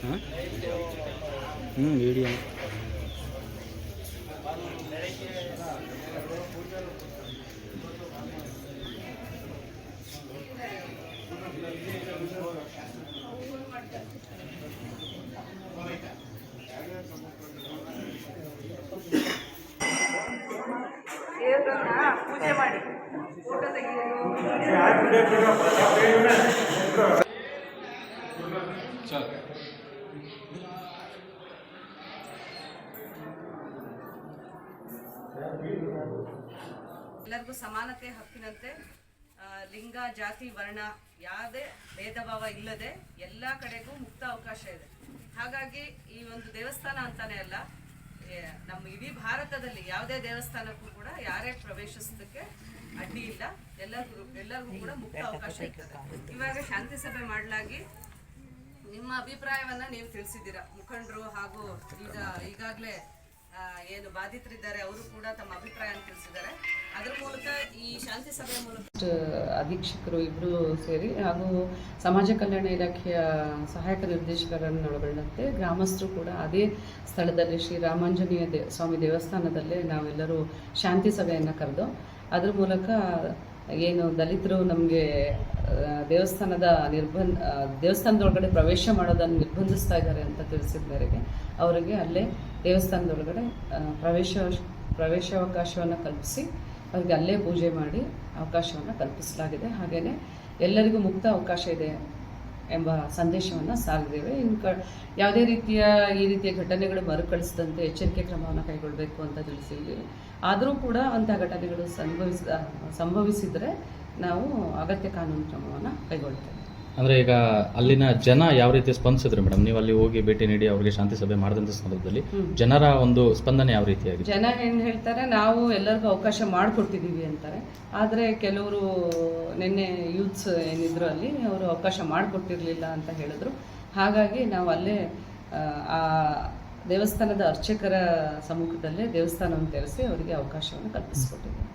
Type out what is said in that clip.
ಹಾಂ ವಿಡಿಯೋ ಪೂಜೆ ಮಾಡಿ ಫೋಟೋ ತೆಗೆಯೋದು. ಎಲ್ಲರಿಗೂ ಸಮಾನತೆ ಹಕ್ಕಿನಂತೆ ಲಿಂಗ ಜಾತಿ ವರ್ಣ ಯಾವುದೇ ಭೇದ ಭಾವ ಇಲ್ಲದೆ ಎಲ್ಲ ಕಡೆಗೂ ಮುಕ್ತ ಅವಕಾಶ ಇದೆ. ಹಾಗಾಗಿ ಈ ಒಂದು ದೇವಸ್ಥಾನ ಅಂತಾನೆ ಅಲ್ಲ, ನಮ್ಮ ಇಡೀ ಭಾರತದಲ್ಲಿ ಯಾವುದೇ ದೇವಸ್ಥಾನಕ್ಕೂ ಕೂಡ ಯಾರೇ ಪ್ರವೇಶಿಸೋದಕ್ಕೆ ಅಡ್ಡಿ ಇಲ್ಲ. ಎಲ್ಲರಿಗೂ ಕೂಡ ಮುಕ್ತ ಅವಕಾಶ ಇರ್ತದೆ. ಇವಾಗ ಶಾಂತಿ ಸಭೆ ಮಾಡಲಾಗಿ ನಿಮ್ಮ ಅಭಿಪ್ರಾಯವನ್ನ ನೀವು ತಿಳಿಸಿದ್ದೀರಾ. ಮುಖಂಡರು ಹಾಗೂ ಈಗಾಗಲೇ ಏನು ಬಾಧಿತರಿದ್ದಾರೆ ಅವರು ಕೂಡ ತಮ್ಮ ಅಭಿಪ್ರಾಯವನ್ನು ತಿಳಿಸಿದ್ದಾರೆ. ಅದರ ಮೂಲಕ ಈ ಶಾಂತಿ ಸಭೆಯ ಮೂಲಕ ಅಧೀಕ್ಷಕರು ಇಬ್ಬರು ಸೇರಿ ಹಾಗೂ ಸಮಾಜ ಕಲ್ಯಾಣ ಇಲಾಖೆಯ ಸಹಾಯಕ ನಿರ್ದೇಶಕರನ್ನು ಒಳಗೊಂಡಂತೆ ಗ್ರಾಮಸ್ಥರು ಕೂಡ ಅದೇ ಸ್ಥಳದಲ್ಲಿ ಶ್ರೀ ರಾಮಾಂಜನೇಯ ಸ್ವಾಮಿ ದೇವಸ್ಥಾನದಲ್ಲೇ ನಾವೆಲ್ಲರೂ ಶಾಂತಿ ಸಭೆಯನ್ನು ಕರೆದು ಅದರ ಮೂಲಕ ಏನು ದಲಿತರು ನಮಗೆ ದೇವಸ್ಥಾನದೊಳಗಡೆ ಪ್ರವೇಶ ಮಾಡೋದನ್ನು ನಿರ್ಬಂಧಿಸ್ತಾ ಇದ್ದಾರೆ ಅಂತ ತಿಳಿಸಿದ ಮೇರೆಗೆ ಅವರಿಗೆ ಅಲ್ಲೇ ದೇವಸ್ಥಾನದೊಳಗಡೆ ಪ್ರವೇಶಾವಕಾಶವನ್ನು ಕಲ್ಪಿಸಿ ಅವ್ರಿಗೆ ಅಲ್ಲೇ ಪೂಜೆ ಮಾಡಿ ಅವಕಾಶವನ್ನು ಕಲ್ಪಿಸಲಾಗಿದೆ. ಹಾಗೆಯೇ ಎಲ್ಲರಿಗೂ ಮುಕ್ತ ಅವಕಾಶ ಇದೆ ಎಂಬ ಸಂದೇಶವನ್ನು ಸಾರಿದ್ದೇವೆ. ಯಾವುದೇ ಈ ರೀತಿಯ ಘಟನೆಗಳು ಮರುಕಳಿಸದಂತೆ ಎಚ್ಚರಿಕೆ ಕ್ರಮವನ್ನು ಕೈಗೊಳ್ಳಬೇಕು ಅಂತ ತಿಳಿಸಿದ್ದೀವಿ. ಆದರೂ ಕೂಡ ಅಂತಹ ಘಟನೆಗಳು ಸಂಭವಿಸಿದರೆ ನಾವು ಅಗತ್ಯ ಕಾನೂನು ಕ್ರಮವನ್ನು ಕೈಗೊಳ್ತೇವೆ. ಅಂದರೆ ಈಗ ಅಲ್ಲಿನ ಜನ ಯಾವ ರೀತಿ ಸ್ಪಂದಿಸಿದ್ರು ಮೇಡಮ್? ನೀವು ಅಲ್ಲಿ ಹೋಗಿ ಭೇಟಿ ನೀಡಿ ಅವರಿಗೆ ಶಾಂತಿ ಸಭೆ ಮಾಡಿದಂಥ ಸಂದರ್ಭದಲ್ಲಿ ಜನರ ಒಂದು ಸ್ಪಂದನೆ ಯಾವ ರೀತಿಯಾಗಿದೆ? ಜನ ಏನು ಹೇಳ್ತಾರೆ, ನಾವು ಎಲ್ಲರಿಗೂ ಅವಕಾಶ ಮಾಡಿಕೊಟ್ಟಿದ್ದೀವಿ ಅಂತಾರೆ. ಆದರೆ ಕೆಲವರು ನಿನ್ನೆ ಯೂತ್ಸ್ ಏನಿದ್ರು ಅಲ್ಲಿ ಅವರು ಅವಕಾಶ ಮಾಡಿಕೊಟ್ಟಿರಲಿಲ್ಲ ಅಂತ ಹೇಳಿದ್ರು. ಹಾಗಾಗಿ ನಾವು ಅಲ್ಲೇ ಆ ದೇವಸ್ಥಾನದ ಅರ್ಚಕರ ಸಮ್ಮುಖದಲ್ಲೇ ದೇವಸ್ಥಾನವನ್ನು ತೆರೆಸಿ ಅವರಿಗೆ ಅವಕಾಶವನ್ನು ಕಲ್ಪಿಸಿಕೊಟ್ಟಿದ್ದೀವಿ.